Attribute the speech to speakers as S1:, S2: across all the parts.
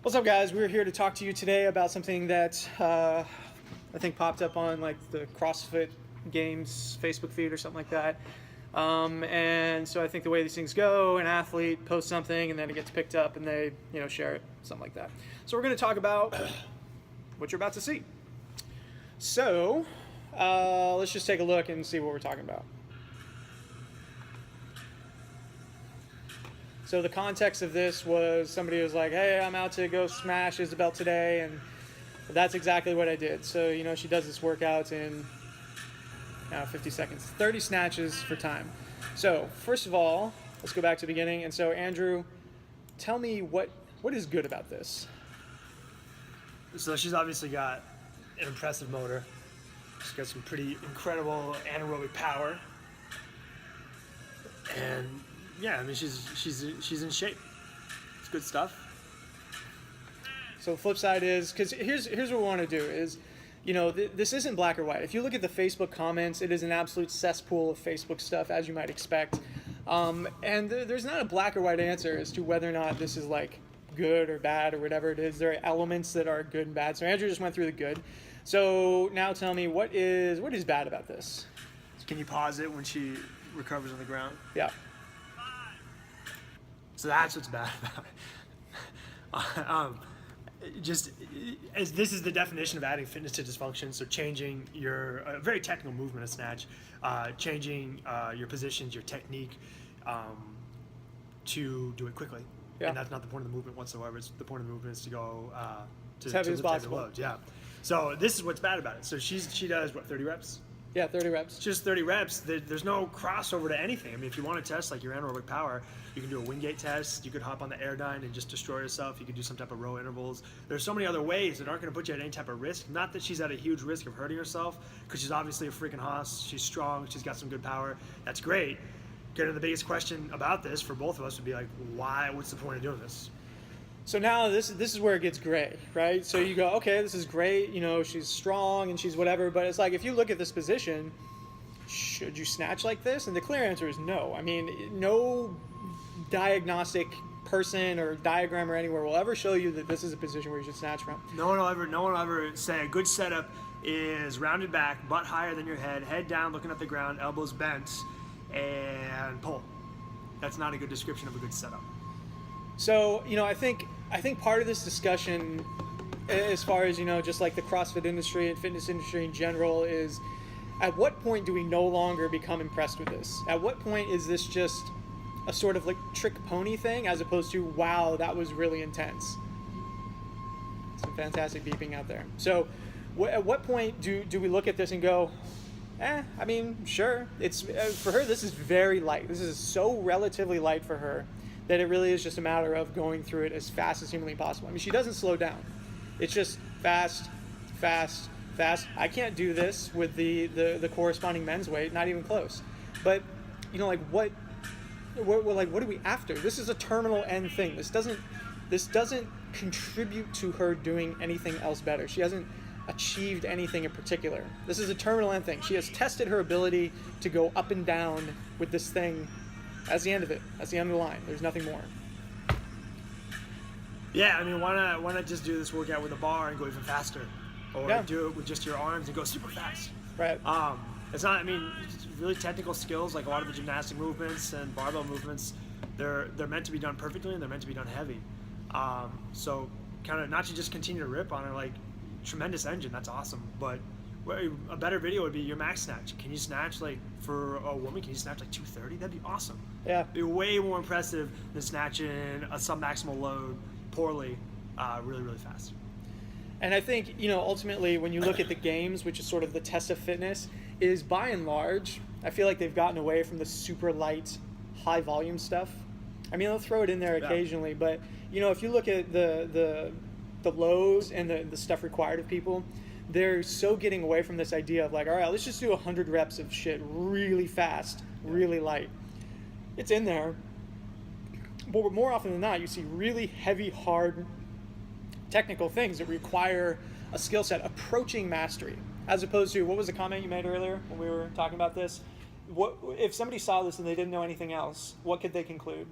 S1: What's up, guys? We're here to talk to you today about something that I think popped up on like the CrossFit Games Facebook feed or something like that. And so I think the way these things go, an athlete posts something and then it gets picked up and they, share it, something like that. So we're going to talk about what you're about to see. So let's just take a look and see what we're talking about. So the context of this was somebody was like, hey, I'm out to go smash Isabel today, and that's exactly what I did. So, she does this workout in 50 seconds, 30 snatches for time. So first of all, let's go back to the beginning. And so Andrew, tell me what is good about this?
S2: So she's obviously got an impressive motor. She's got some pretty incredible anaerobic power. And yeah, I mean, she's in shape. It's good stuff.
S1: So the flip side is, because here's what we want to do is, this isn't black or white. If you look at the Facebook comments, it is an absolute cesspool of Facebook stuff, as you might expect. And there's not a black or white answer as to whether or not this is like good or bad or whatever it is. There are elements that are good and bad. So Andrew just went through the good. So now tell me, what is bad about this?
S2: Can you pause it when she recovers on the ground?
S1: Yeah.
S2: So that's what's bad about it. Just as this is the definition of adding fitness to dysfunction. So changing your very technical movement of snatch, changing your positions, your technique, to do it quickly.
S1: Yeah.
S2: And that's not the point of the movement whatsoever. It's the point of the movement is to go to
S1: as heavy as
S2: lift heavy
S1: possible.
S2: loads. Yeah. So this is what's bad about it. So she does what, 30 reps?
S1: Yeah, 30 reps.
S2: Just 30 reps. There's no crossover to anything. I mean, if you want to test like your anaerobic power, you can do a Wingate test. You could hop on the Airdyne and just destroy yourself. You could do some type of row intervals. There's so many other ways that aren't going to put you at any type of risk. Not that she's at a huge risk of hurting herself, because she's obviously a freaking hoss. She's strong. She's got some good power. That's great. Kind of the biggest question about this for both of us would be like, why? What's the point of doing this?
S1: So now this is where it gets gray, right? So you go, okay, this is great. She's strong and she's whatever. But it's like, if you look at this position, should you snatch like this? And the clear answer is no. I mean, no diagnostic person or diagram or anywhere will ever show you that this is a position where you should snatch from.
S2: No one will ever say a good setup is rounded back, butt higher than your head down, looking at the ground, elbows bent, and pull. That's not a good description of a good setup.
S1: So, I think part of this discussion, as far as, just like the CrossFit industry and fitness industry in general, is at what point do we no longer become impressed with this? At what point is this just a sort of like trick pony thing, as opposed to, wow, that was really intense? Some fantastic beeping out there. So at what point do we look at this and go, I mean, sure. It's for her, this is very light. This is so relatively light for her that it really is just a matter of going through it as fast as humanly possible. I mean, she doesn't slow down. It's just fast, fast, fast. I can't do this with the corresponding men's weight, not even close. But what are we after? This is a terminal end thing. This doesn't contribute to her doing anything else better. She hasn't achieved anything in particular. This is a terminal end thing. She has tested her ability to go up and down with this thing. That's the end of it. That's the end of the line. There's nothing more.
S2: Yeah, I mean, why not just do this workout with a bar and go even faster? Or do it with just your arms and go super fast.
S1: Right.
S2: It's not, I mean, it's really technical skills, like a lot of the gymnastic movements and barbell movements, they're meant to be done perfectly and they're meant to be done heavy. So kind of not to just continue to rip on her, like, tremendous engine, that's awesome. But a better video would be your max snatch. Can you snatch, like, for a woman, can you snatch like 230? That'd be awesome.
S1: Yeah.
S2: It'd be way more impressive than snatching a sub-maximal load poorly, really, really fast.
S1: And I think, ultimately, when you look at the games, which is sort of the test of fitness, is by and large, I feel like they've gotten away from the super light, high volume stuff. I mean, they'll throw it in there occasionally, but, if you look at the lows and the stuff required of people, they're so getting away from this idea of like, all right, let's just do 100 reps of shit really fast, really light. It's in there, but more often than not, you see really heavy, hard, technical things that require a skill set approaching mastery, as opposed to, what was the comment you made earlier when we were talking about this? What if somebody saw this and they didn't know anything else, what could they conclude?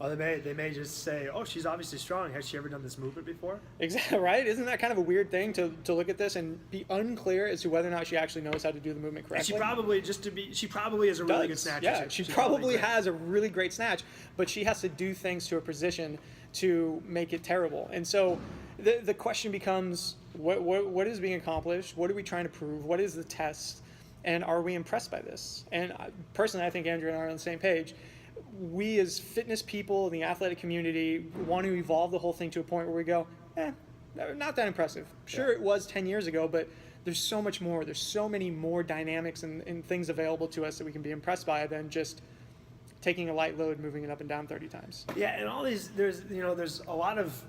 S2: Oh, they may just say, oh, she's obviously strong. Has she ever done this movement before?
S1: Exactly, right? Isn't that kind of a weird thing to look at this and be unclear as to whether or not she actually knows how to do the movement correctly?
S2: And she probably is a really good snatcher.
S1: Yeah,
S2: too.
S1: she
S2: She's
S1: probably
S2: great.
S1: has a really great snatch, but she has to do things to her position to make it terrible. And so the question becomes, what is being accomplished? What are we trying to prove? What is the test? And are we impressed by this? And personally, I think Andrew and I are on the same page. We as fitness people in the athletic community want to evolve the whole thing to a point where we go, not that impressive. Sure, It was 10 years ago, but there's so much more. There's so many more dynamics and things available to us that we can be impressed by than just taking a light load, moving it up and down 30 times.
S2: Yeah, and all these, there's a lot of,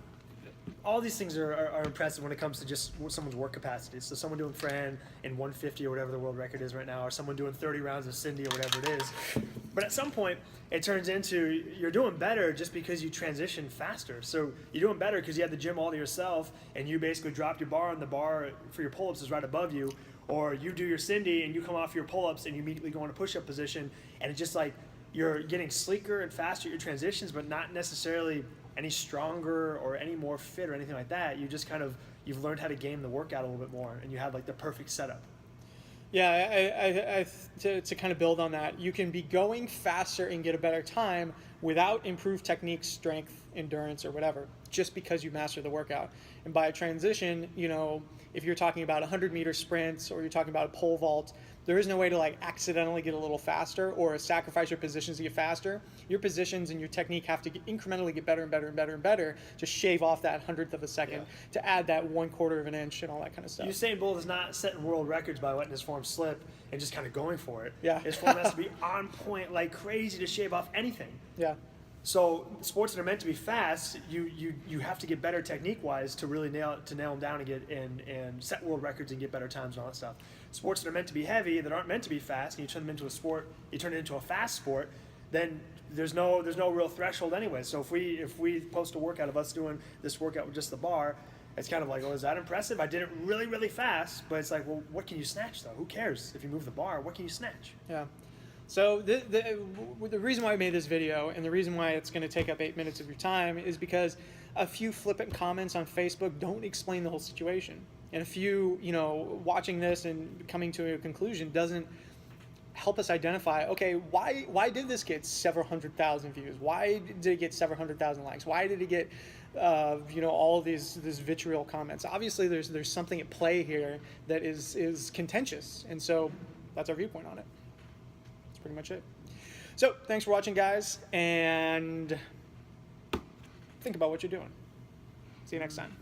S2: all these things are impressive when it comes to just someone's work capacity. So someone doing Fran in 150 or whatever the world record is right now, or someone doing 30 rounds of Cindy or whatever it is. But at some point, it turns into you're doing better just because you transition faster. So you're doing better because you had the gym all to yourself, and you basically dropped your bar, and the bar for your pull-ups is right above you. Or you do your Cindy, and you come off your pull-ups, and you immediately go into push-up position, and it's just like you're getting sleeker and faster at your transitions, but not necessarily any stronger or any more fit or anything like that. You just you've learned how to game the workout a little bit more, and you have like the perfect setup.
S1: Yeah, to kind of build on that, you can be going faster and get a better time without improved technique, strength, endurance, or whatever, just because you master the workout. And by a transition, if you're talking about 100-meter sprints or you're talking about a pole vault, there is no way to like accidentally get a little faster or sacrifice your positions to get faster. Your positions and your technique have to incrementally get better and better and better and better to shave off that 100th of a second, to add that 1/4 of an inch and all that kind of stuff.
S2: Usain Bolt is not setting world records by letting his form slip and just kind of going for it.
S1: Yeah.
S2: His form has to be on point like crazy to shave off anything.
S1: Yeah.
S2: So sports that are meant to be fast, you have to get better technique-wise to really nail them down and get and set world records and get better times and all that stuff. Sports that are meant to be heavy, that aren't meant to be fast, and you turn them into a sport, you turn it into a fast sport, then there's no real threshold anyway. So if we post a workout of us doing this workout with just the bar, it's kind of like, oh, is that impressive? I did it really, really fast, but it's like, well, what can you snatch though? Who cares if you move the bar? What can you snatch?
S1: Yeah. So the reason why I made this video and the reason why it's going to take up 8 minutes of your time is because a few flippant comments on Facebook don't explain the whole situation. And a few, watching this and coming to a conclusion doesn't help us identify, okay, why did this get several 100,000 views? Why did it get several 100,000 likes? Why did it get, all of these vitriol comments? Obviously, there's something at play here that is contentious. And so that's our viewpoint on it. Pretty much it. So thanks for watching, guys, and think about what you're doing. See you next time.